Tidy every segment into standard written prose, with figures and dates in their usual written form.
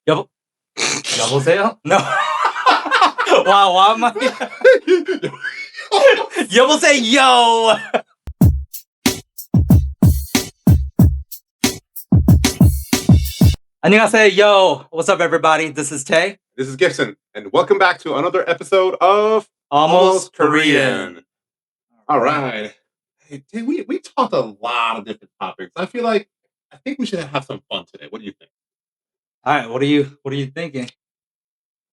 여보, 여보세요? No. Wow, why am I? 여보세요. 안녕하세요. Yo, what's up, everybody? This is Tae. This is Gibson, and welcome back to another episode of Almost Korean. All right. Hey, Tae, we talked a lot of different topics. I think we should have some fun today. What do you think? All right, what are you thinking?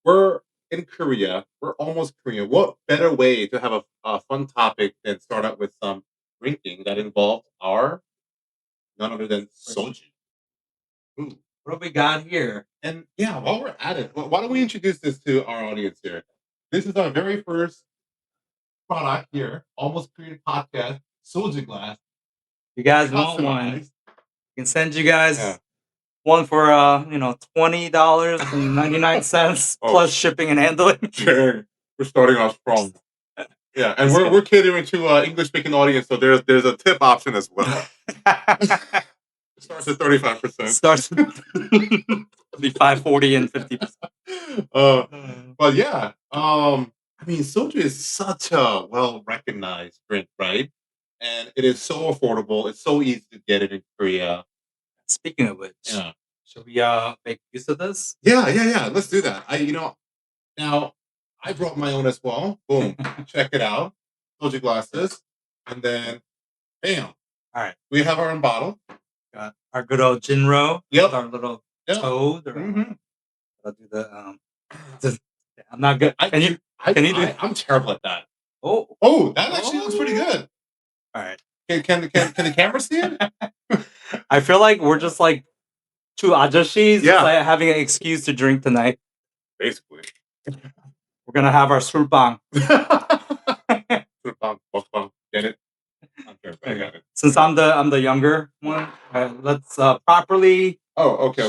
We're in Korea. We're almost Korean. What better way to have a fun topic than start out with some drinking that involves none other than Soju. Ooh. What have we got here? And yeah, while we're at it, why don't we introduce this to our audience here? This is our very first product here, Almost Korean Podcast, Soju glass. You guys want one? We can send you guys one for $20.99 plus shipping and handling. Sure. We're starting off strong. Yeah, and we're catering to English speaking audience, so there's a tip option as well. Starts at 35%. Starts at 35, 40, and 50%. But yeah, I mean, soju is such a well-recognized drink, right? And it is so affordable. It's so easy to get it in Korea. Speaking of which, should we make use of this? Yeah. Let's do that. Now I brought my own as well. Boom, check it out. Soju glasses, and then bam. All right, we have our own bottle. Got our good old Jinro. Yep. Our little toad. I'll do the I'm not good. Can you do it? I'm terrible at that. Oh, that actually looks pretty good. All right. Can the camera see it? I feel like we're just like two ajashis like having an excuse to drink tonight. Basically. We're gonna have our Soolbang. Soolbang, Bokbang. Get it? I'm sure I got it. Since I'm the younger one, let's properly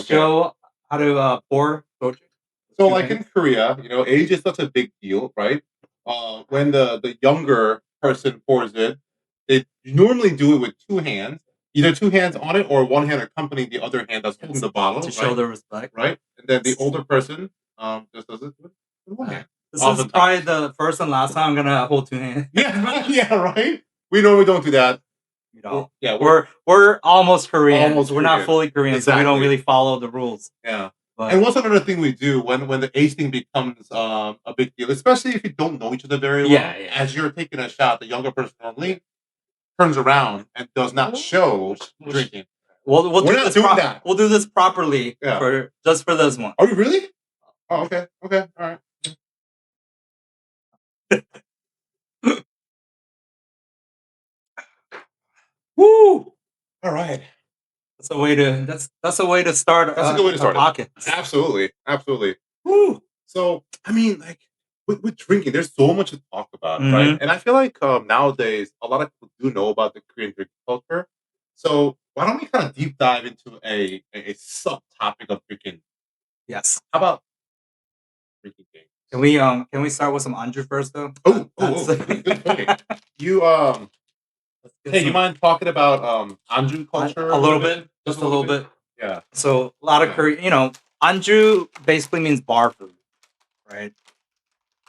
show how to pour soju. So like in Korea, age is such a big deal, right? When the younger person pours it, they normally do it with two hands. Either two hands on it or one hand accompanying the other hand that's holding the bottle. To show the respect. Right? And then the older person just does it with one hand. This is probably the first and last time I'm going to hold two hands. Yeah, right? We normally don't do that. We're almost Korean. We're not Korean. fully Korean, so we don't really follow the rules. Yeah. And what's another thing we do when the age thing becomes a big deal, especially if you don't know each other very well, as you're taking a shot, the younger person normally turns around and does not show drinking. We'll do that. We'll do this properly just for this one. Are we really? Oh, okay. All right. Woo! All right. That's a way to start. That's a good way to start. Pocket. Absolutely. Woo! So I mean, like with drinking, there's so much to talk about, right? And I feel like nowadays a lot of people do know about the Korean drinking culture. So why don't we kind of deep dive into a subtopic of drinking? Yes. How about drinking games? Can we start with some Anju first though? Good. Hey, you mind talking about Anju culture? A little bit. Just a little bit. Yeah. So a lot of Korean, Anju basically means bar food, right?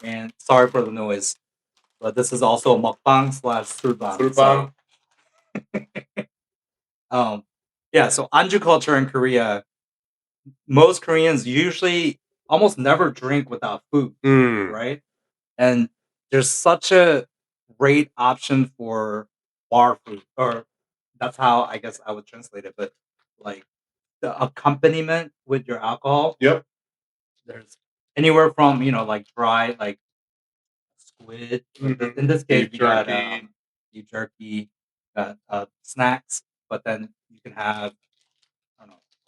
And sorry for the noise, but this is also a mukbang / Soolbang. So Anju culture in Korea, most Koreans usually almost never drink without food, right? And there's such a great option for bar food, or that's how I guess I would translate it, but like the accompaniment with your alcohol. Yep. There's anywhere from like dry like squid. In this case, you got beef jerky, got snacks, but then you can have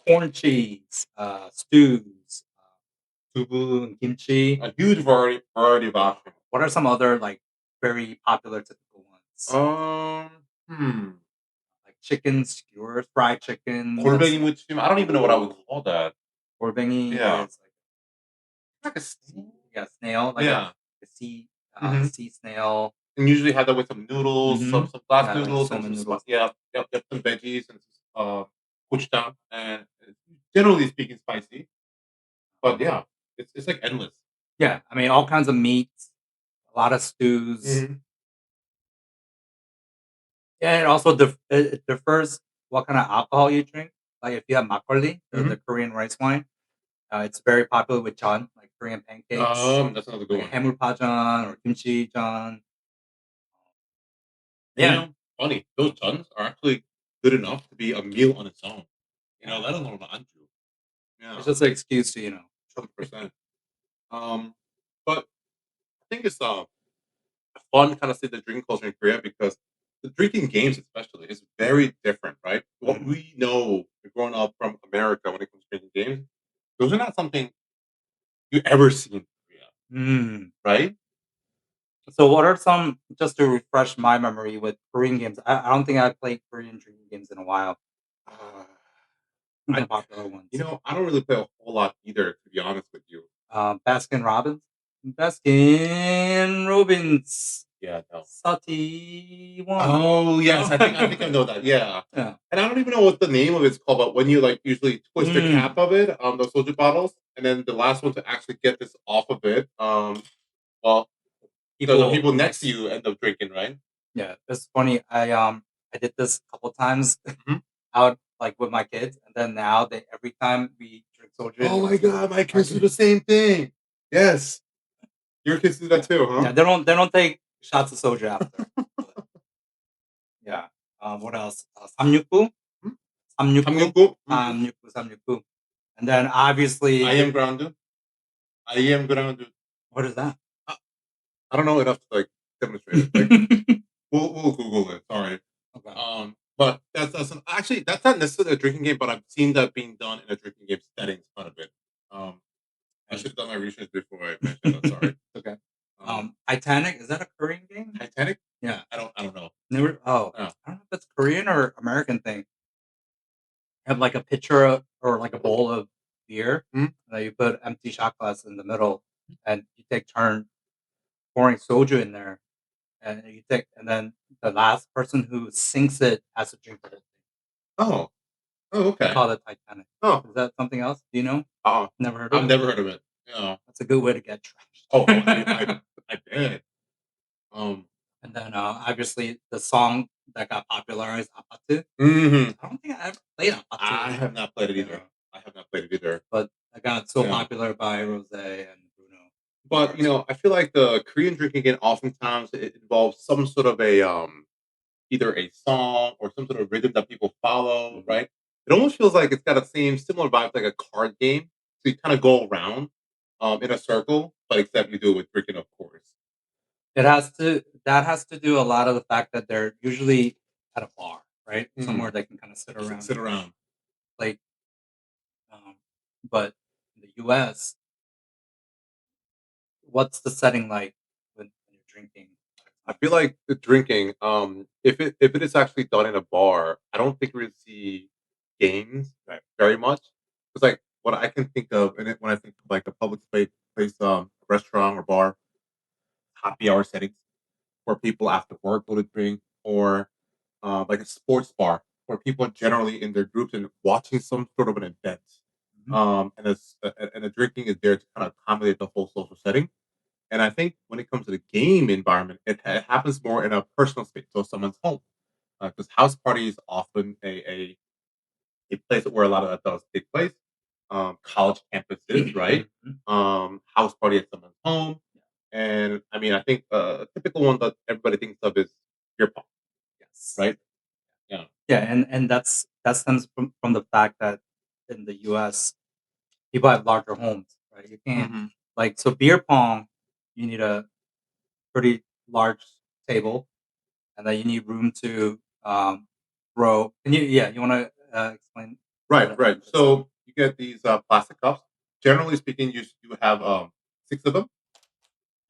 corn cheese, stews, dubu and kimchi. A huge variety of options. What are some other like very popular typical ones? Like chicken skewers, fried chicken. I don't even know what I would call that. Golbengi is like a snail. Yeah, snail. Like a sea snail. And usually have that with some noodles, some glass noodles, like and noodles. Some veggies and gochujang, and generally speaking, spicy. But yeah, it's like endless. Yeah, I mean, all kinds of meats, a lot of stews. Mhm. Yeah, it also it differs what kind of alcohol you drink. Like if you have makgeolli, the Mhm. Korean rice wine, it's very popular with jeon, like Korean pancakes, That's another good like one. haemulpajeon or kimchi jeon. And, Yeah, funny, those tons are actually good enough to be a meal on its own. yeah. Let alone an anju. It's Yeah, just an excuse to 100%. Um, but I think it's fun kind of see the drinking culture in Korea because the drinking games, especially, is very different, right? What Mhm. we know growing up from America when it comes to drinking games, those are not something you ever see in Korea, Mm. right? So what are some just to refresh my memory with Korean games? I don't think I've played Korean drinking games in a while. Uh, The I, popular ones. I don't really play a whole lot either, to be honest with you. Baskin Robbins. Baskin Robbins. Yeah, no. Sati one. Oh yes, No? I think I know that. Yeah, Yeah. and I don't even know what the name of it's called, but when you like usually twist the Mm. cap of it, the soju bottles, and then the last one to actually get this off of it, well, the People people next to you end up drinking, right? yeah, it's funny. I did this a couple times Mhm. out like with my kids, and then now they every time we drink soju in Oh the my restaurant, god, my our kids do kids, the same thing. Yes, your kids do that yeah, too, yeah, huh? they don't take shots of soju after. But, yeah. What else? Samyukbu, Hmm? samyukbu, Samgyupsal? Mhm. samyukbu. And then obviously I the am grounded. I am grounded. what is that? I I don't know enough to like demonstrate it. Like we'll Google it. Sorry. Okay. But actually that's not necessarily a drinking game, but I've seen that being done in a drinking game setting quite a bit. Um, I And should have done my research before I mentioned that. Sorry. okay. Um, Titanic, is that a Korean game? Titanic? Yeah. I don't know. Never Oh. I don't know if that's Korean or American thing. Have like a pitcher or like a bowl of beer, Hmm? and then you put empty shot glass in the middle, and you take turn pouring soju in there, and and then the last person who sinks it has to drink the whole thing. Oh. Oh. They Okay. call it Titanic. Oh. Is that something else? Do you know? Never heard of I've it? never heard of it. Yeah. That's a good way to get Oh, trashed. I bet. Um. And then, obviously, the song that got popularized, Apatu. Mhm. I don't think I ever played I Apatu. have not played it Yeah, either. I have not played it either. but it got so Yeah. popular by Rose and Bruno But Mars. I feel like the Korean drinking game oftentimes it involves some sort of a either a song or some sort of rhythm that people follow, Mhm. right? It almost feels like it's got a same similar vibe like a card game. So you kind of go around in a circle, but except you do it with drinking, of course. That has to do a lot of the fact that they're usually at a bar, right? Mm. Somewhere they can kind of sit around Sit and around. like, um, but in the US, what's the setting like when you're drinking? I feel like the drinking, if it is actually done in a bar, I don't think we would see games very much. It's like what I can think of, and when I think of like a public place, restaurant or bar, happy hour settings where people after work go to drink, or like a sports bar where people are generally in their groups and watching some sort of an event. Mhm. And the drinking is there to kind of accommodate the whole social setting. And I think when it comes to the game environment, it happens more in a personal space, so someone's home. Because house party is often a place where a lot of that does take place. College campuses, right? Mhm. House party at someone's home, and I mean, I think a typical one that everybody thinks of is beer pong, Yes. right? Yeah. Yeah, and that stems from the fact that in the US, people have larger homes, right? You can't Hmm. like so beer pong, you need a pretty large table, and then you need room to grow. Can you? Yeah, you want to explain Right, what right. it's So you get these plastic cups. Generally speaking, you have six of them,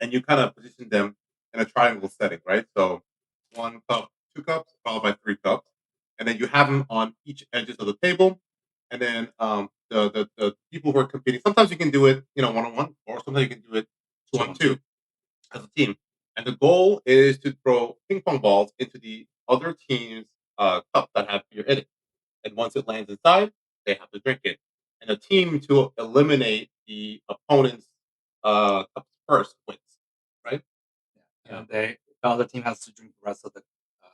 and you kind of position them in a triangle setting, right? So one cup, two cups, followed by three cups, and then you have them on each edges of the table. And then the people who are competing, sometimes you can do it, one on one, or sometimes you can do it two two on on two. two as a team. And the goal is to throw ping pong balls into the other team's cup that have beer in it. And once it lands inside, they have to drink it. And the team to eliminate the opponent's cup first wins, right? Yeah. The other team has to drink the rest of the.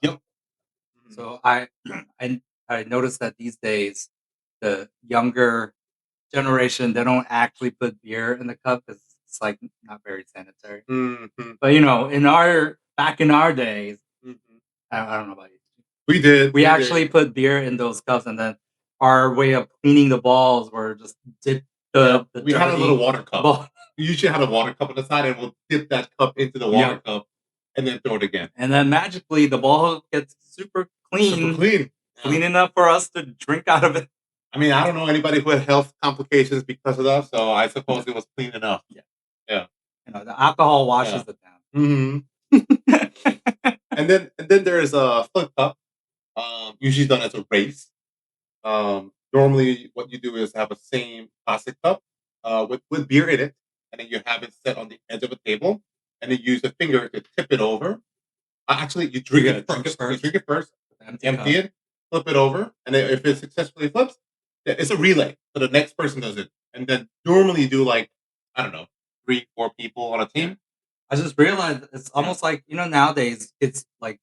Yep. So I noticed that these days the younger generation, they don't actually put beer in the cup because it's like not very sanitary. But back in our days, I don't know about you. We actually put beer in those cups, and then our way of cleaning the balls were just dip the. We had a little water cup. We usually had a water cup on the side, and we'll dip that cup into the water cup, and then throw it again. And then magically, the ball gets super clean. Clean enough for us to drink out of it. I mean, I don't know anybody who had health complications because of that, so I suppose it was clean enough. Yeah. The alcohol washes it down. And then there is a flip cup, usually done as a race. Normally, what you do is have a same plastic cup with beer in it, and then you have it set on the edge of a table, and then you use a finger to tip it over. Actually, you drink it first. You drink it first, empty it, flip it over, and then if it successfully flips, it's a relay. So the next person does it, and then normally you do 3, 4 people on a team. I just realized it's almost like nowadays it's like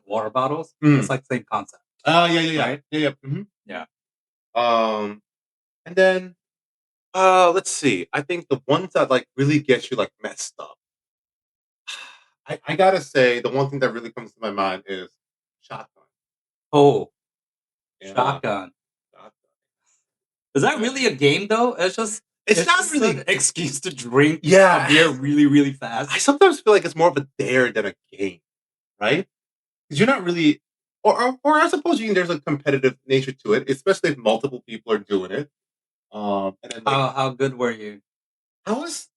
water bottles. It's like the same concept. Oh yeah. Right? Yeah. Yeah. And then let's see. I think the ones that really get you messed up. I gotta say the one thing that really comes to my mind is shotgun. Oh, shotgun. Is that really a game though? It's not really an excuse to drink beer really, really fast. I sometimes feel like it's more of a dare than a game, right? Because you're not really, or I suppose there's a competitive nature to it, especially if multiple people are doing it. And then, how good were you? I was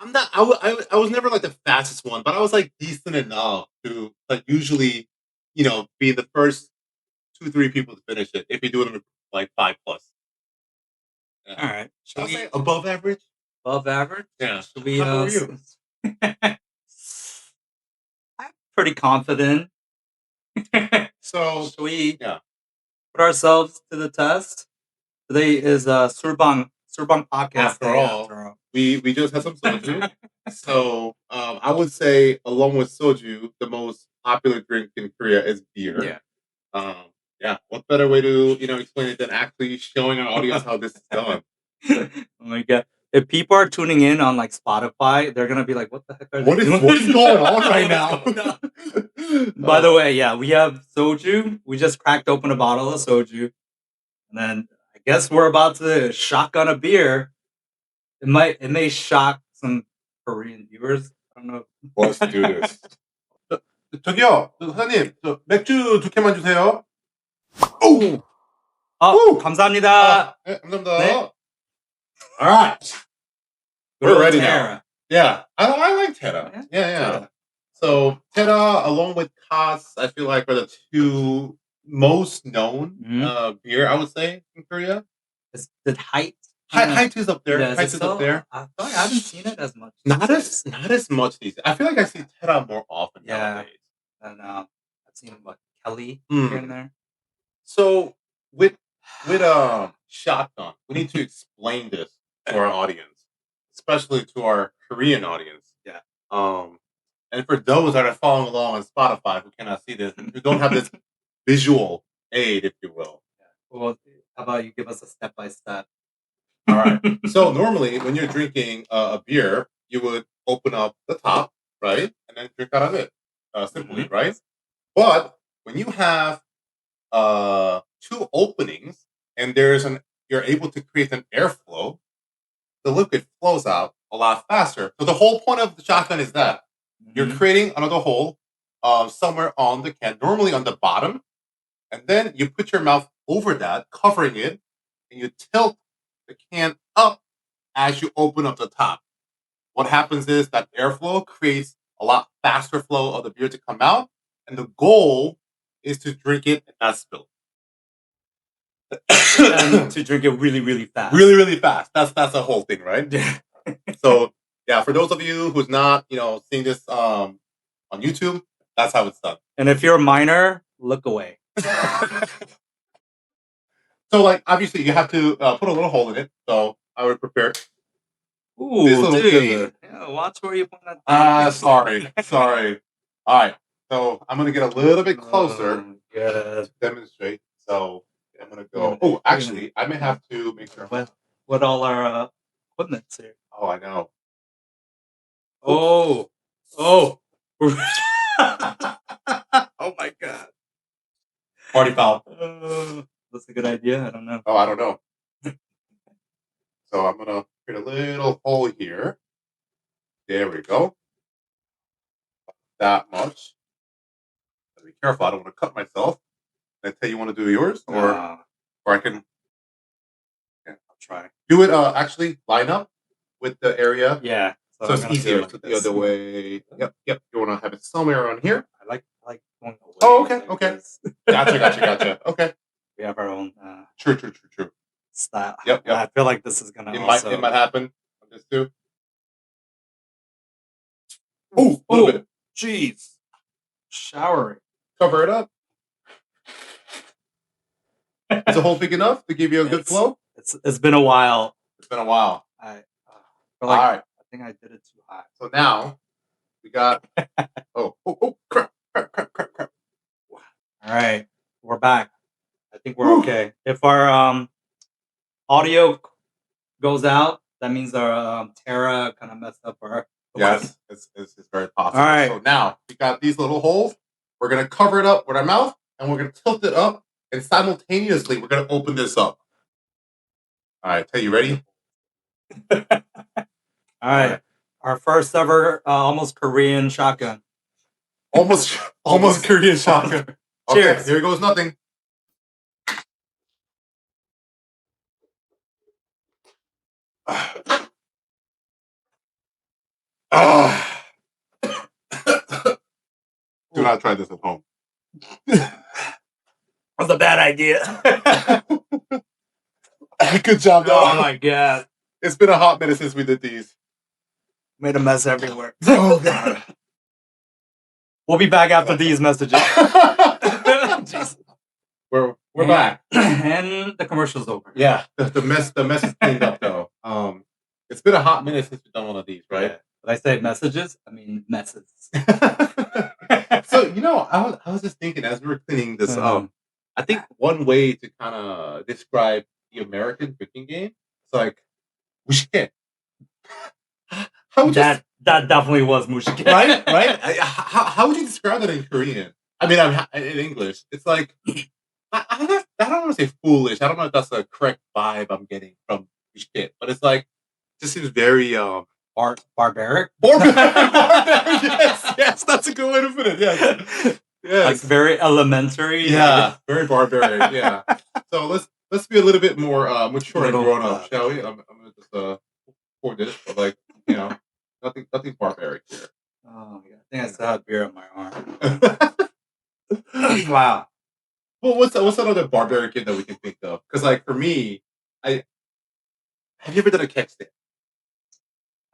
never the fastest one, but I was decent enough to usually, be the first 2, 3 people to finish it. If you do it in 5+. Yeah. All right. Should I say above average? Above average? Yeah. How are you? I'm pretty confident. So should we put ourselves to the test? Today is Soolbang podcast. After all, we just had some soju. So I would say, along with soju, the most popular drink in Korea is beer. Yeah. What better way to explain it than actually showing our audience how this is done? Oh my god! If people are tuning in on Spotify, they're gonna be like, "What the heck are they doing? What is going on right now?" By the way, we have soju. We just cracked open a bottle of soju, and then I guess we're about to shotgun a beer. It may shock some Korean viewers. I don't know. Let's do this. 저기요, 사장님, 맥주 2캔만 주세요. 감사합니다. 감사합니다. 네. All right. We're ready now. Yeah. I like Tera. Yeah. So Tera, along with Kass, I feel like are the 2 most known beer, I would say, in Korea. Did Height is up there. Yeah, Height is up there. I haven't seen it as much. Not as much these days. I feel like I see Tera more often nowadays. And I've seen Kelly here and there. So with shotgun, we need to explain this to our audience, especially to our Korean audience. Yeah. And for those that are following along on Spotify who cannot see this, who don't have this visual aid, if you will. Well, how about you give us a step-by-step? All right. So normally, when you're drinking a beer, you would open up the top, right, and then drink out of it, simply, right? But when you have 2 openings and you're able to create an airflow, the liquid flows out a lot faster. So the whole point of the shotgun is that you're creating another hole somewhere on the can, normally on the bottom, and then you put your mouth over that, covering it, and you tilt the can up as you open up the top. What happens is that airflow creates a lot faster flow of the beer to come out, and the goal is to drink it and not spill it. And to drink it really, really fast. Really, really fast. That's the whole thing, right? So, yeah, for those of you who's not, seeing this on YouTube, that's how it's done. And if you're a minor, look away. So, obviously, you have to put a little hole in it. So, I would prepare Ooh, this little dude. game. Yeah, watch where you point that. Sorry. All right. So I'm gonna get a little bit closer to demonstrate. So I'm gonna go. Oh, actually, I may have to make sure. What all our equipment's here? Oh, I know. Oh. Oh my god. Party foul. That's a good idea. I don't know. Oh, I don't know. So I'm gonna create a little hole here. There we go. That much. Gotta be careful. I don't want to cut myself. Can I tell you want to do yours, or I can. Yeah, I'll try. Do it. Actually, line up with the area. Yeah. So it's easier. Like the other way. Yep. You want to have it somewhere around here. I like going away. Oh, okay. Gotcha. Okay. We have our own. True. Style. Yep. I feel like this is gonna. It might happen. This too. Oh, a little bit. Jeez. Showering. Cover it up. Is the hole big enough to give you a good flow? It's been a while. All right. I think I did it too high. So now we got. Crap. All right, we're back. I think we're okay. If our audio goes out, that means our Terra kind of messed up our. Yes, it's very possible. All right. So now we got these little holes. We're gonna cover it up with our mouth, and we're gonna tilt it up, and simultaneously we're gonna open this up. All right, Tay, you ready? All right. Our first ever almost Korean shotgun. Almost Korean shotgun. Okay, Cheers. Here goes nothing. Do not try this at home. That's a bad idea. Good job, though. Oh my god. It's been a hot minute since we did these. Made a mess everywhere. Oh god. We'll be back after these messages. We're back. And the commercial's over. Yeah. The mess is cleaned up though. It's been a hot minute since we've done one of these, right? Yeah. When I say messages, I mean messes. So I was just thinking as we were cleaning this up, I think one way to kind of describe the American drinking game is like mushke. That definitely was mushke. Right? How would you describe that in Korean? I mean, in English, it's like I don't want to say foolish. I don't know if that's the correct vibe I'm getting from mushke, but it's like just seems very barbaric. Yes, that's a good way to put it. Yes. Like very elementary. Yeah, very barbaric. Yeah. So let's be a little bit more mature and grown up, shall we? I'm gonna just pour this, but like nothing barbaric here. Oh yeah, I think I still have beer on my arm. Wow. Well, what's another barbaric game that we can think of? Because like for me, have you ever done a keg stand?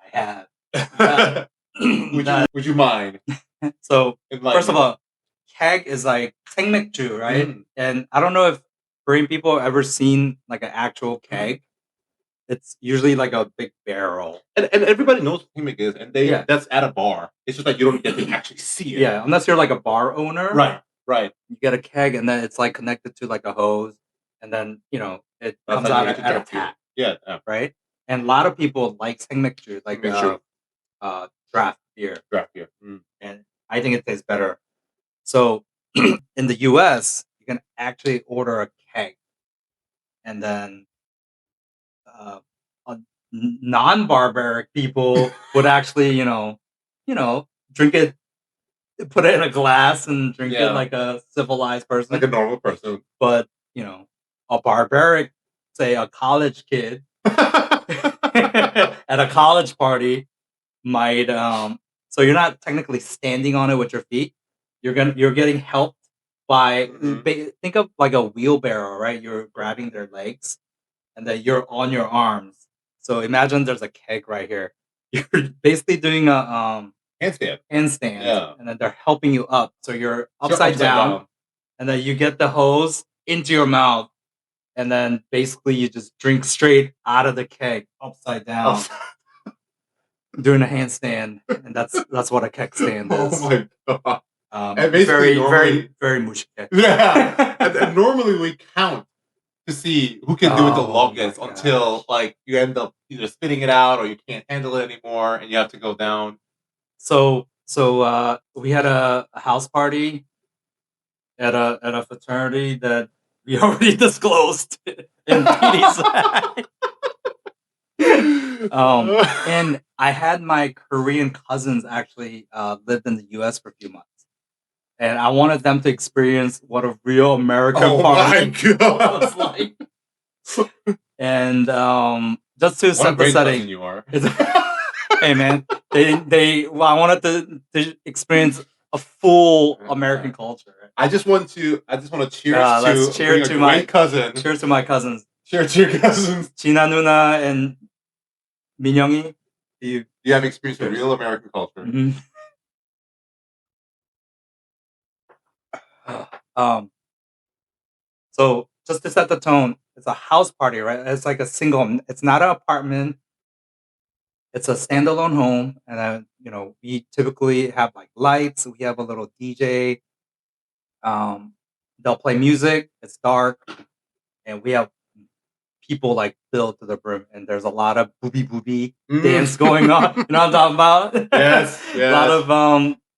I have. Would you mind? So first of all, keg is like 생맥주, right? And I don't know if Korean people have ever seen like an actual keg. It's usually like a big barrel, and everybody knows what 생맥 is, and that's at a bar. It's just like you don't get to actually see it. Yeah, unless you're like a bar owner, right. You get a keg, and then it's like connected to like a hose, and then it comes out at a tap. Yeah, right. And a lot of people like 생맥주, like draft beer. And I think it tastes better. So in the US, you can actually order a keg, and then non-barbaric people would actually, drink it, put it in a glass, and drink it like a civilized person, like a normal person. But a barbaric, say a college kid at a college party might so you're not technically standing on it with your feet. You're getting helped by think of like a wheelbarrow, right? You're grabbing their legs, and then you're on your arms. So imagine there's a keg right here. You're basically doing a handstand, and then they're helping you up. So you're upside down, and then you get the hose into your mouth, and then basically you just drink straight out of the keg upside down. doing a handstand, and that's what a keg stand is. Oh my god! And basically, very mushy. Yeah, and normally we count to see who can do it the longest until like you end up either spitting it out or you can't handle it anymore and you have to go down. So we had a house party at a fraternity that we already disclosed in PD's. And I had my Korean cousins actually lived in the US for a few months. And I wanted them to experience what a real American party was like. And just to set the setting, you are. Hey man, I wanted to experience a full American culture. I just want to cheers to my cousin. Cheers to my cousins. Cheers to your cousins. China Nuna and Minyoungi. You have experienced a real American culture. Mm-hmm. So just to set the tone, it's a house party, right? It's like a single. It's not an apartment. It's a standalone home, and then we typically have like lights. We have a little DJ. They'll play music. It's dark, and we have people like filled to the brim, and there's a lot of booby dance going on. You know what I'm talking about? Yes. A lot of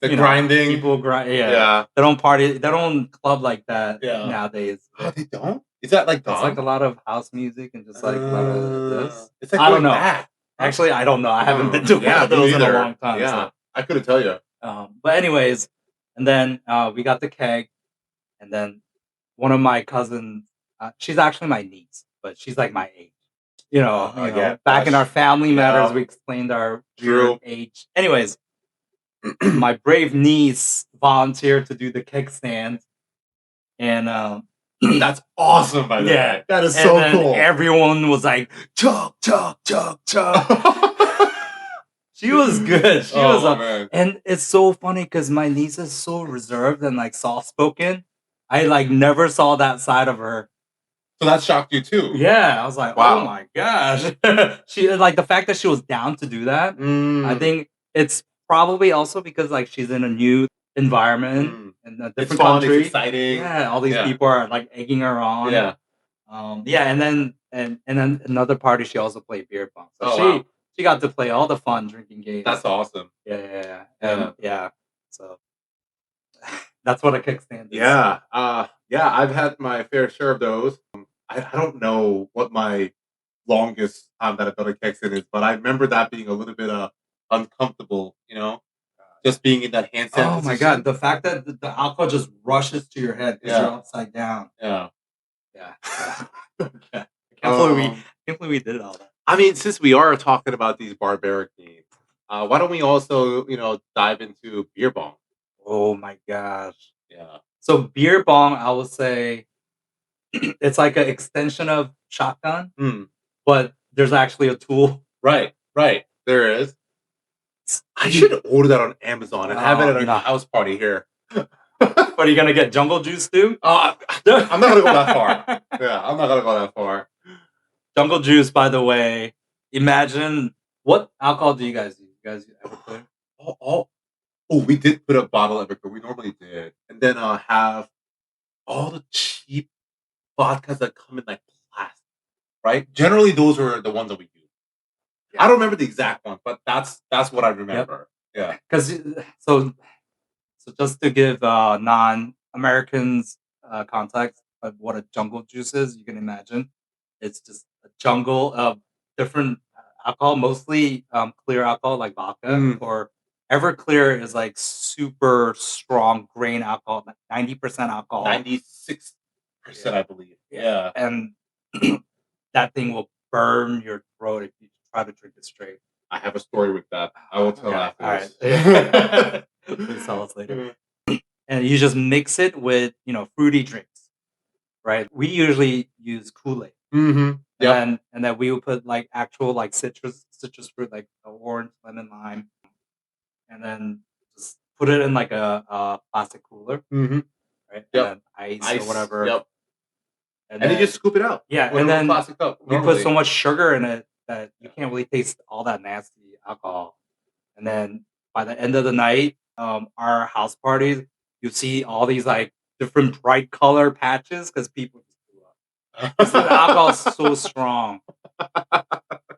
the grinding. People grind. Yeah. They don't party. They don't club like that nowadays. Oh, they don't? Is that like it's like a lot of house music and just like a lot of this? It's like I don't know. Back. Actually, I don't know. I haven't been to one of those in a long time. Yeah, so. I couldn't tell you. But anyways, and then we got the keg, and then one of my cousins, she's actually my niece, but she's like my age. Back in our family matters, we explained our weird age. Anyways, my brave niece volunteered to do the keg stand, and that's awesome, by the way. That is so cool. Everyone was like, chug, chug, chug, chug. She was good. She was and it's so funny because my niece is so reserved and like soft-spoken. I like never saw that side of her. So that shocked you too? Yeah, I was like, wow. Oh my gosh. She like the fact that she was down to do that. I think it's probably also because like she's in a new environment in a different country. It's exciting. Yeah, all these people are like egging her on. Yeah. And then another party she also played beer pong. So she got to play all the fun drinking games. That's awesome. Yeah. So that's what a kickstand is. Yeah. I've had my fair share of those. I don't know what my longest time that I've done a kickstand is, but I remember that being a little bit uncomfortable, just being in that handstand position. My god, the fact that the alcohol just rushes to your head because you're upside down. Yeah. I can't believe we did all that. I mean, since we are talking about these barbaric games, why don't we also, dive into beer bong? Oh my gosh. Yeah. So beer bong, I would say it's like an extension of shotgun, but there's actually a tool. Right. There is. I should order that on Amazon and have it at a house party here. What, are you gonna get jungle juice too? I'm not gonna go that far. Yeah, I'm not gonna go that far. Jungle juice, by the way. Imagine what alcohol do you guys use? You guys ever put? We did put a bottle of Everclear. We normally did, and then have all the cheap vodkas that come in like plastic. Right? Generally, those are the ones that we use. Yeah. I don't remember the exact one, but that's what I remember. Yep. Yeah. Because so just to give non-Americans context of what a jungle juice is, you can imagine it's just a jungle of different alcohol, mostly clear alcohol like vodka, or Everclear is like super strong grain alcohol, 90% alcohol, 96%, I believe. Yeah, and that thing will burn your throat if you try to drink it straight. I have a story with that. I will tell after this. All right. Please tell us later. And you just mix it with, fruity drinks, right? We usually use Kool-Aid. Mm-hmm. Yeah. And then we would put like actual like citrus fruit, like orange, lemon, lime, and then just put it in like a plastic cooler, right? Yep. And then ice or whatever. Yep. And then you just scoop it out. Yeah, and then we put so much sugar in it that you can't really taste all that nasty alcohol. And then by the end of the night, our house parties, you see all these like different bright color patches because people just blew up. Because the alcohol is so strong.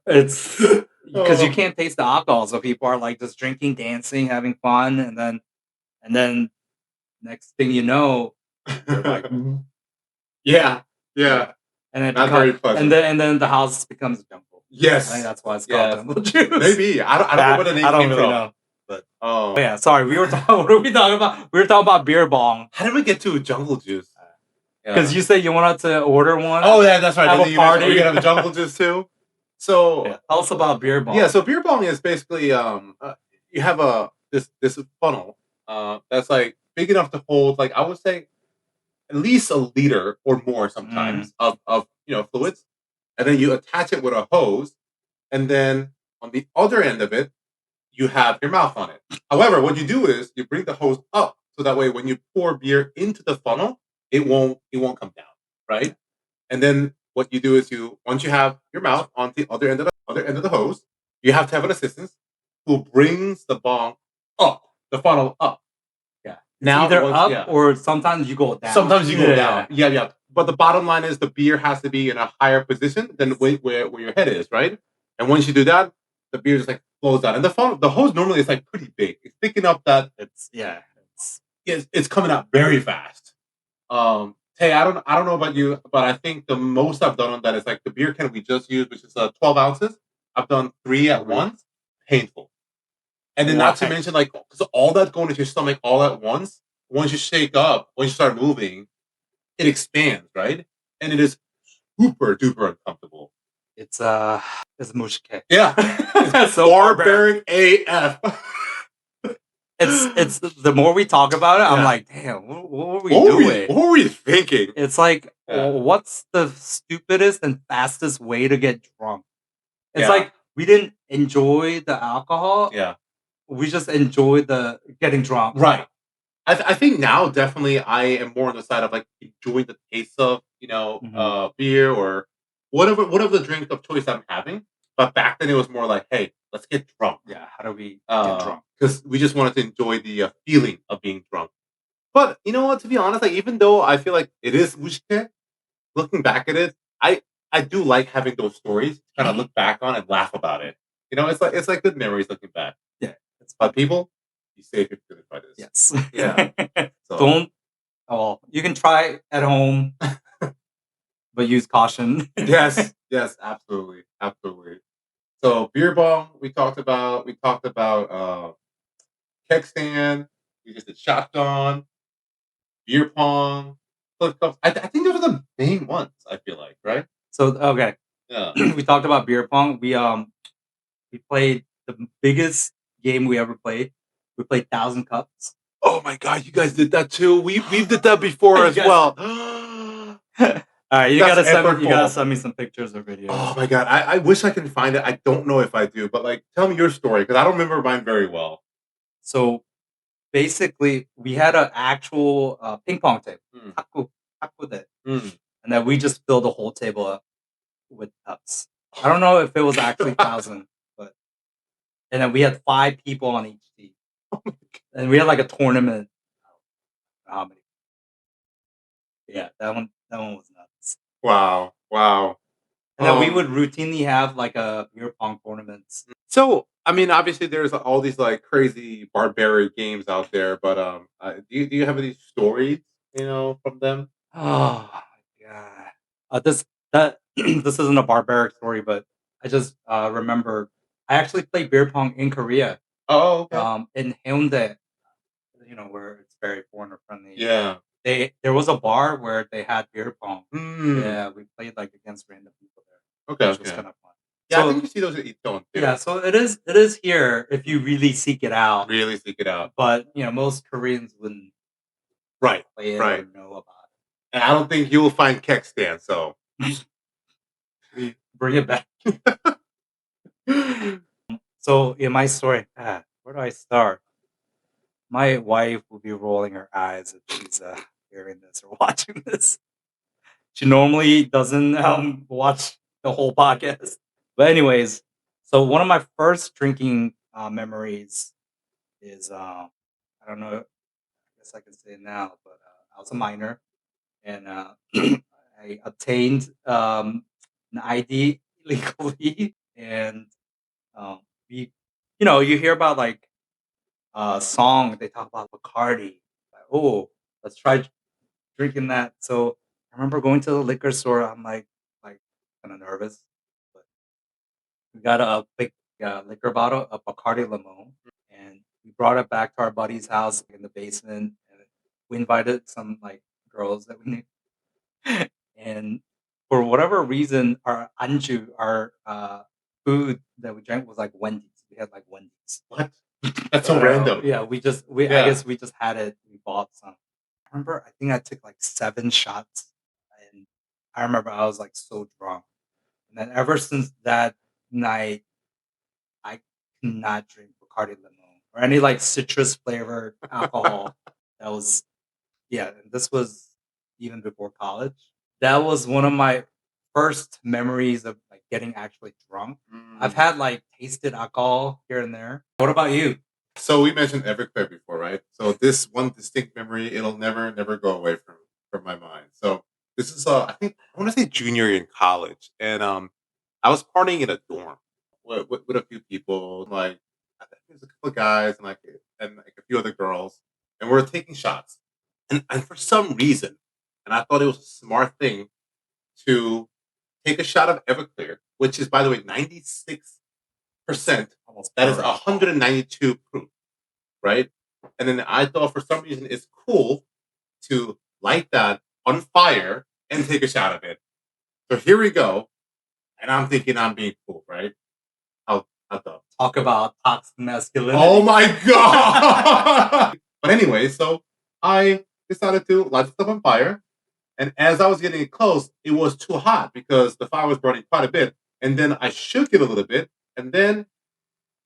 It's because you can't taste the alcohol, so people are like just drinking, dancing, having fun, and then next thing you know, you're like, yeah. and it Not very pleasant. and then the house becomes a jungle. Yes. I think that's why it's called jungle juice. Maybe. I don't know where the name I don't came really from. know. But yeah, sorry. We were talking. What are we talking about? We were talking about beer bong. How did we get to jungle juice? Because you said you wanted to order one. Oh yeah, that's right. Have a party. You can have a jungle juice too. So tell us about beer bong. Yeah, so beer bong is basically you have this funnel that's like big enough to hold like I would say at least a liter or more sometimes of fluids, and then you attach it with a hose, and then on the other end of it you have your mouth on it. However, what you do is you bring the hose up so that way when you pour beer into the funnel, it won't come down, right? And then what you do is once you have your mouth on the other end of the hose, you have to have an assistant who brings the bong up, the funnel up. Yeah. Now either up or sometimes you go down. Sometimes you go down. Yeah. But the bottom line is the beer has to be in a higher position than where your head is, right? And once you do that, the beer just like flows down. And the hose normally is like pretty big. It's thick enough that it's coming out very fast. Hey, I don't know about you, but I think the most I've done on that is like the beer can we just used, which is 12 ounces. I've done 3 at once. Painful. And then not to mention like because all that going into your stomach all at once, once you shake up, once you start moving, it expands, right? And it is super duper uncomfortable. It's a mush kick. Yeah. It's so barbaric AF. It's the more we talk about it, I'm like, damn, what were we doing? What were we thinking? It's like, what's the stupidest and fastest way to get drunk? It's like we didn't enjoy the alcohol. Yeah. We just enjoyed the getting drunk. Right. I think now definitely I am more on the side of like enjoying the taste of beer or whatever the drink of choice I'm having. But back then it was more like, hey, let's get drunk. Yeah, how do we get drunk? Because we just wanted to enjoy the feeling of being drunk. But you know what? To be honest, like even though I feel like it is mushke, looking back at it, I do like having those stories to kind of look back on and laugh about it. You know, it's like good memories looking back. Yeah. But people, be safe if you're gonna try this. Yes. Yeah. So. Don't. Oh, you can try at home, but use caution. Yes. Absolutely. So beer bong, we talked about. Keg stand. We just did shotgun, beer pong, flip cups. I think those are the main ones. I feel like, right? So okay. Yeah. We talked about beer pong. We played the biggest game we ever played. We played 1,000 cups. Oh my god, you guys did that too. We did that before as well. All right, you gotta send me some pictures or videos. Oh my god, I wish I can find it. I don't know if I do, but like, tell me your story because I don't remember mine very well. So basically, we had an actual ping pong table, and then we just filled the whole table up with cups. I don't know if it was actually 1,000, but and then we had 5 people on each team, and we had like a tournament. How many? Yeah, that one was nuts. Wow. And then we would routinely have like a beer pong tournaments. So, I mean, obviously, there's all these like crazy barbaric games out there, but do you have any stories, from them? Oh my god! This isn't a barbaric story, but I just remember I actually played beer pong in Korea. Oh, okay. In Hyundai, where it's very foreigner friendly. Yeah. There was a bar where they had beer pong. Yeah, we played like against random people there. Okay, which was kind of fun. Yeah, so, I think you see those at Itoon too. Yeah, so it is here if you really seek it out. But most Koreans wouldn't play it or know about it. And I don't think you will find Keg Stand, so bring it back. So in my story, where do I start? My wife will be rolling her eyes if she's hearing this or watching this. She normally doesn't watch the whole podcast. But anyways, so one of my first drinking memories is I don't know. I guess I can say it now, but I was a minor, and I obtained an ID illegally, and we, you hear about like song they talk about Bacardi, like, oh, let's try drinking that. So I remember going to the liquor store. I'm like kind of nervous, but we got a big liquor bottle, a Bacardi Limon, and we brought it back to our buddy's house in the basement, and we invited some like girls that we knew, and for whatever reason, our Anju, our food that we drank was like Wendy's. We had like Wendy's. What? That's so random. Yeah, I guess we just had it. We bought some. I remember, I think I took like 7 shots, and I remember I was like so drunk. And then ever since that night, I cannot drink Bacardi Limon or any like citrus flavored alcohol. That was Yeah. And this was even before college. That was one of my first memories of like getting actually drunk. I've had like tasted alcohol here and there. What about you? So we mentioned Everclear before, right? So this one distinct memory, it'll never go away from my mind. So this is I think I want to say junior year in college, and I was partying in a dorm with a few people, like I think there's a couple of guys and like a few other girls, and we are taking shots, and for some reason, and I thought it was a smart thing to take a shot of Everclear, which is by the way 96%. Almost That is perfect. 192 proof, right? And then I thought for some reason it's cool to light that on fire and take a shot of it. So here we go. And I'm thinking I'm being cool, right? How dumb. Talk about toxic masculinity. Oh my god! But anyway, so I decided to light the stuff on fire. And as I was getting close, it was too hot because the fire was burning quite a bit. And then I shook it a little bit. And then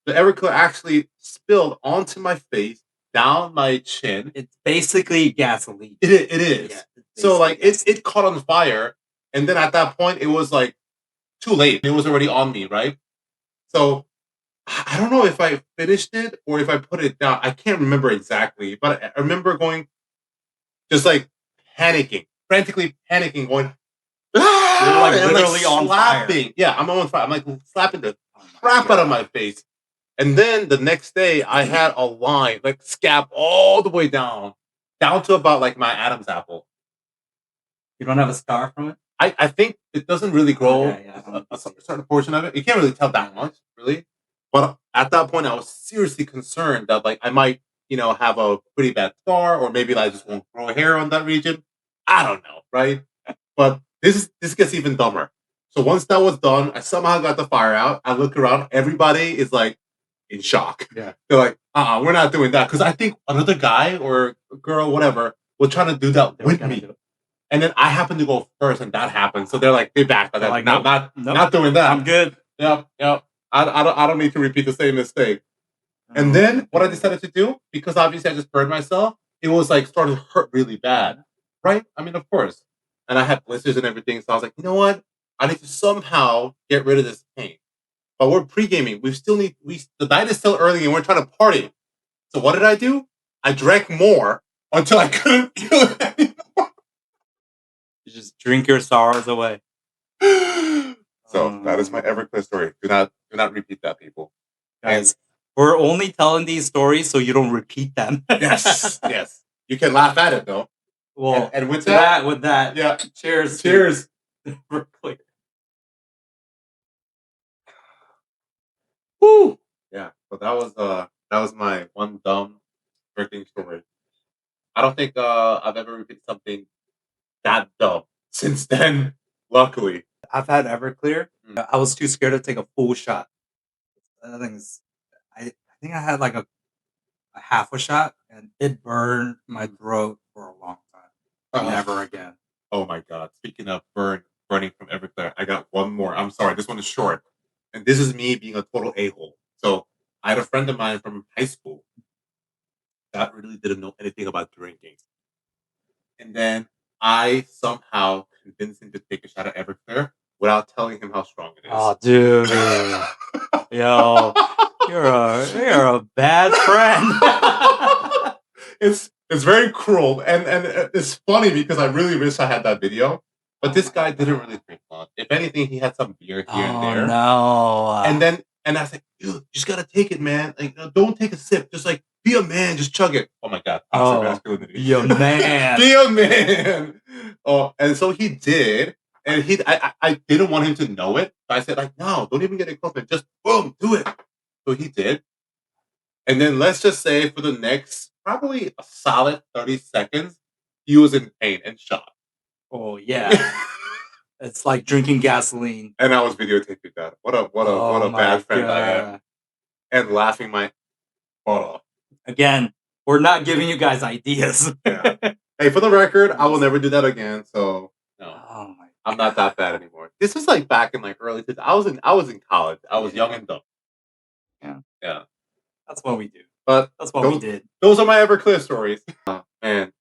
the Everclear actually spilled onto my face, down my chin. It's basically gasoline. It is. Yeah, so like it caught on fire, and then at that point it was like too late. It was already on me, right? So I don't know if I finished it or if I put it down. I can't remember exactly, but I remember going just like panicking, frantically panicking, going ah! You're like and, literally on slapping. fire. Yeah, I'm on fire. I'm like slapping the crap out of my face. And then the next day, I had a line, like scab all the way down to about like my Adam's apple. You don't have a scar from it? I think it doesn't really grow a certain portion of it. You can't really tell that much, really. But at that point, I was seriously concerned that like I might, have a pretty bad scar, or maybe I just won't grow hair on that region. I don't know, right? But this gets even dumber. So once that was done, I somehow got the fire out. I look around, everybody is like in shock. Yeah. They're like, we're not doing that. Because I think another guy or girl, whatever, was trying to do that with me. And then I happened to go first, and that happened. So they're like, they backed. Like, not doing that. I'm good. Yep. I don't need to repeat the same mistake. And then what I decided to do, because obviously I just burned myself, it was like starting to hurt really bad. Right? I mean, of course. And I had blisters and everything. So I was like, you know what? I need to somehow get rid of this pain. But we're pre-gaming. The night is still early and we're trying to party. So what did I do? I drank more until I couldn't feel it anymore. You just drink your sorrows away. So that is my Everclear story. Do not repeat that, people. Guys, we're only telling these stories so you don't repeat them. Yes. You can laugh at it though. Well, and with that, yeah. Cheers. Everclear. Woo! Yeah, so that was my one dumb drinking story. I don't think I've ever repeated something that dumb since then. Luckily, I've had Everclear. I was too scared to take a full shot. I think I had like a half a shot, and it burned my throat for a long time. Never again. Oh my god! Speaking of burning from Everclear, I got one more. I'm sorry, this one is short. And this is me being a total a-hole. So I had a friend of mine from high school that really didn't know anything about drinking. And then I somehow convinced him to take a shot of Everclear without telling him how strong it is. Oh, dude. Yo. You're a bad friend. It's very cruel, and it's funny because I really wish I had that video. But this guy didn't really drink much. If anything, he had some beer here and there. No. And I was like, dude, you just gotta take it, man. Like, don't take a sip. Just like be a man. Just chug it. Oh my god, toxic masculinity. Be a man. Be a man. Oh, and so he did. And I didn't want him to know it. So I said, like, no, don't even get it close, man. Just boom, do it. So he did. And then let's just say for the next probably a solid 30 seconds, he was in pain and shock. Oh yeah. It's like drinking gasoline. And I was videotaping that. What a bad friend I am. And laughing my butt off. Again, we're not giving you guys ideas. Yeah. Hey, for the record, I will never do that again. So no, I'm not that bad anymore. This was like back in like early 2000s. I was in college. I was young and dumb. Yeah. That's what we do. But that's what we did. Those are my Everclear stories. Man.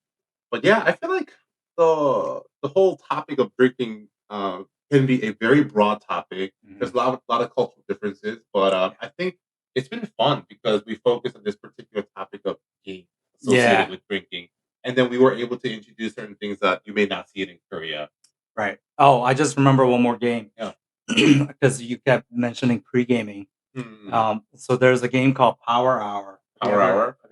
But yeah, I feel like the whole topic of drinking can be a very broad topic. There's a lot of cultural differences, but I think it's been fun because we focused on this particular topic of games associated with drinking. And then we were able to introduce certain things that you may not see it in Korea. Right. Oh, I just remember one more game. Yeah. Because you kept mentioning pre-gaming. So there's a game called Power Hour. Have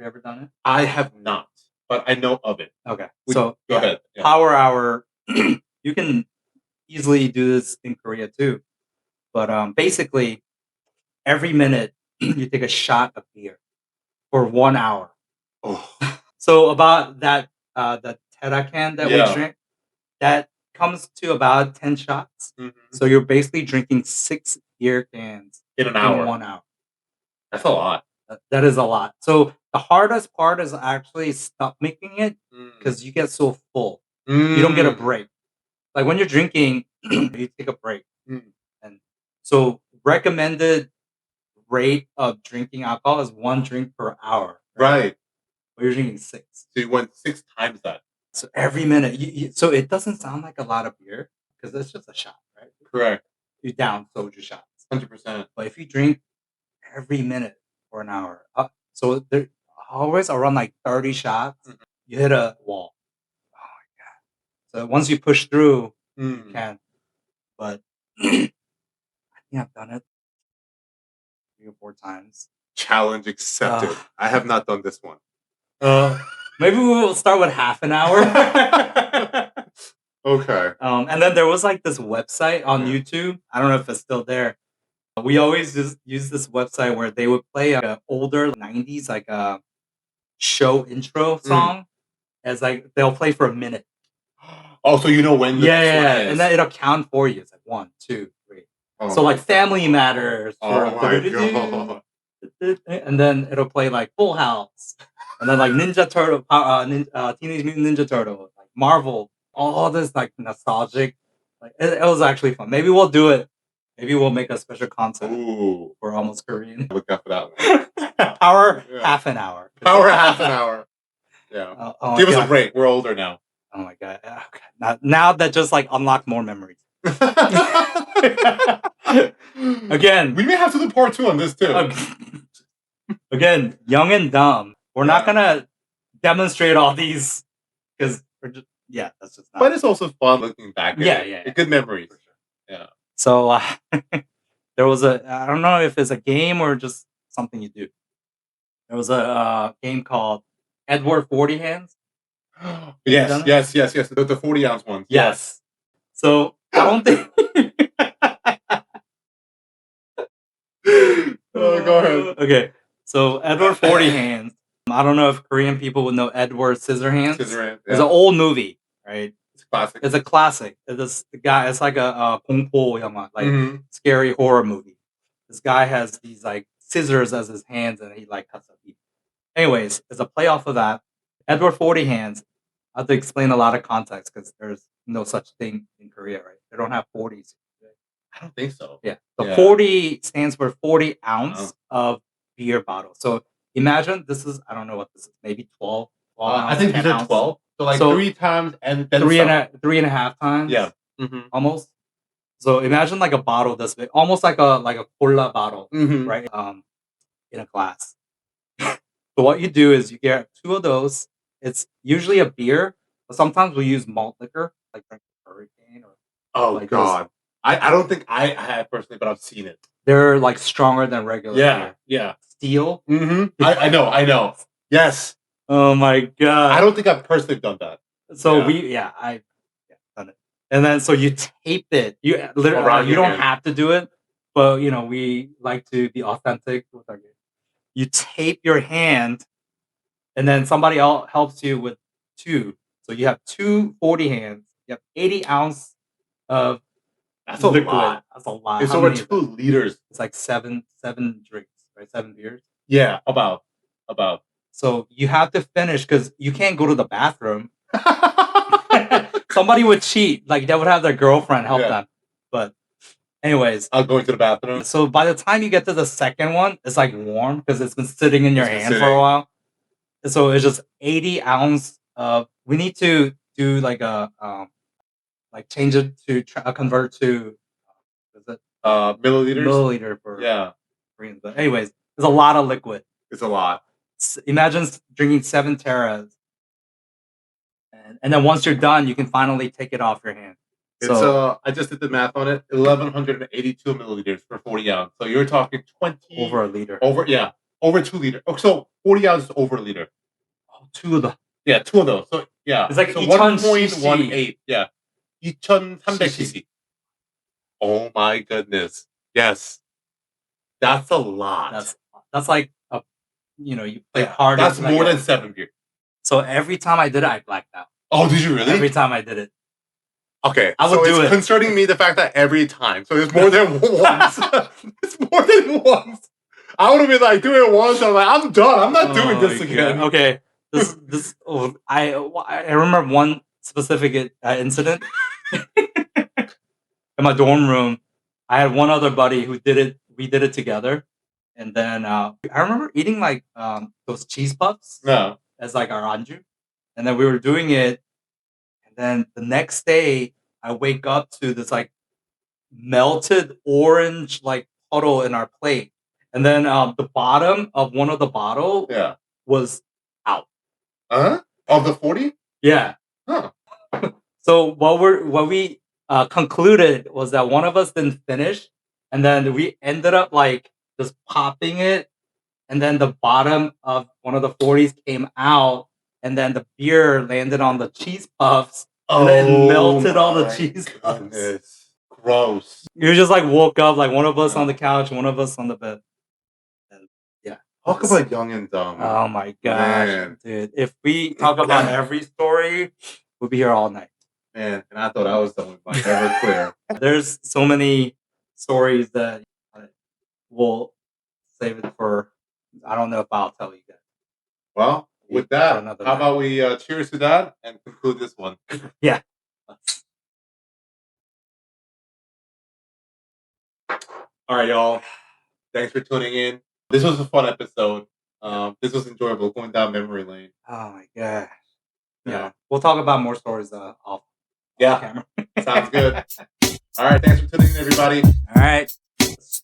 you ever done it? I have not, but I know of it. Okay. So go ahead. Yeah. Power Hour, you can easily do this in Korea too. But basically, every minute you take a shot of beer for 1 hour. Oh. So about that, the Tera can that we drink, that comes to about 10 shots. So you're basically drinking 6 beer cans in an hour. 1 hour. That's a lot. That is a lot. So the hardest part is actually stomaching it because you get so full. You don't get a break. Like when you're drinking, you take a break. And so recommended rate of drinking alcohol is 1 drink per hour. Right. But you're drinking 6. So you went 6 times that. So every minute. So it doesn't sound like a lot of beer because it's just a shot, right? Correct. You down Soju shots. 100%. But if you drink every minute for an hour, so there always around like 30 shots, you hit a wall. Oh my god! So once you push through, you can. But I think I've done it 3 or 4 times. Challenge accepted. I have not done this one. Maybe we will start with half an hour. Okay. And then there was like this website on YouTube. I don't know if it's still there. We always just use this website where they would play an older 90s like a show intro song as like they'll play for a minute. Oh, so you know when the and then it'll count for you. It's like 1, 2, 3. So like Family Matters. Oh my god. And then it'll play like Full House. And then like Ninja Turtle, Teenage Mutant Ninja Turtle, like Marvel, all this like nostalgic. Like it was actually fun. Maybe we'll do it. Maybe we'll make a special content for Almost Korean. Look out for that one. Power half an hour. Power half an hour. Yeah. Give us a break. We're older now. Oh my god. Okay. Now that just like unlocked more memories. Again, we may have to do part 2 on this too. Again, young and dumb. We're not gonna demonstrate all these because we're just that's just not. But it's also fun looking back at it. Yeah. Good memories. Yeah. So there was I don't know if it's a game or just something you do. There was a game called Edward 40 Hands. Yes. The 40-ounce ones. Yes. So I don't think. Go ahead. Okay. So Edward 40 Hands. I don't know if Korean people would know Edward Scissorhands. It's an old movie, right? It's a classic. It's like a 공포 영화, like scary horror movie. This guy has these like scissors as his hands, and he like cuts up people. Anyways, it's a play off of that. Edward 40 Hands. I have to explain a lot of context because there's no such thing in Korea, right? They don't have 40s. I don't think so. Yeah. The 40 stands for 40 ounce of beer bottle. So imagine this is, I don't know what this is, maybe 12 I think these are 12. So like 3 times and then 3.5 times. Yeah. Almost. So imagine like a bottle this big, almost like a cola bottle, right? in a glass. So what you do is you get 2 of those. It's usually a beer, but sometimes we use malt liquor, like Hurricane or Oh like God, I don't think I have personally, but I've seen it. They're like stronger than regular beer. Yeah. Steel. I know. Yes. Oh my God. I don't think I've personally done that. So I've done it. And then so you tape it. You literally Around you your don't hand. have to do it, but you know, we like to be authentic with our game. You tape your hand, and then somebody else helps you with 2. So you have 2 40 hands. You have 80 ounce of That's a liquid. lot. That's a lot. It's How over many is 2 that? liters. It's like seven drinks, right? 7 beers. Yeah, about. So you have to finish because you can't go to the bathroom. Somebody would cheat. Like they would have their girlfriend help them. But anyways, I'll go into the bathroom. So by the time you get to the second one, it's like warm because it's been sitting in your hand for a while. So it's just 80 ounce of. We need to do like a like change it to convert to is it milliliters? Milliliter for Koreans. But anyways, there's a lot of liquid. It's a lot. Imagine drinking 7 teras, and then once you're done, you can finally take it off your hand. It's I just did the math on it. 1,182 milliliters for 40 ounce. So you're talking 20 over a liter. Over 2 liters. Oh, so 40 ounces over a liter. Oh, 2 of them. Yeah, 2 of those. So it's like so 1.18. Yeah, 2,300cc. Oh my goodness! Yes, that's a lot. That's like you play hard. That's more than 7 beers. So every time I did it, I blacked out. Oh, did you really? Every time I did it. Okay, I would do it. It's concerning me the fact that every time. So it's more than once. It's more than once. I would have been like doing it once. I'm like, I'm done. I'm not doing this again. Okay, I remember one specific incident in my dorm room. I had one other buddy who did it. We did it together, and then I remember eating like those cheese puffs. No. As like our Anju, and then we were doing it, and then the next day I wake up to this like melted orange like puddle in our plate, and then the bottom of one of the bottle was out. Of the 40? Yeah. Huh. So what we concluded was that one of us didn't finish, and then we ended up like just popping it. And then the bottom of one of the 40s came out, and then the beer landed on the cheese puffs, and then it melted all the cheese puffs. Gross. You just like woke up, like one of us on the couch, one of us on the bed. And talk about young and dumb. Oh my gosh, dude! If we talk about every story, we'll be here all night. Man, and I thought I was done with my Everclear. There's so many stories that we'll save it for. I don't know if I'll tell you guys. Well, with that, how about we cheers to that and conclude this one? Yeah. All right, y'all. Thanks for tuning in. This was a fun episode. This was enjoyable going down memory lane. Oh my god. Yeah. We'll talk about more stories off camera. Sounds good. All right. Thanks for tuning in, everybody. All right. Peace.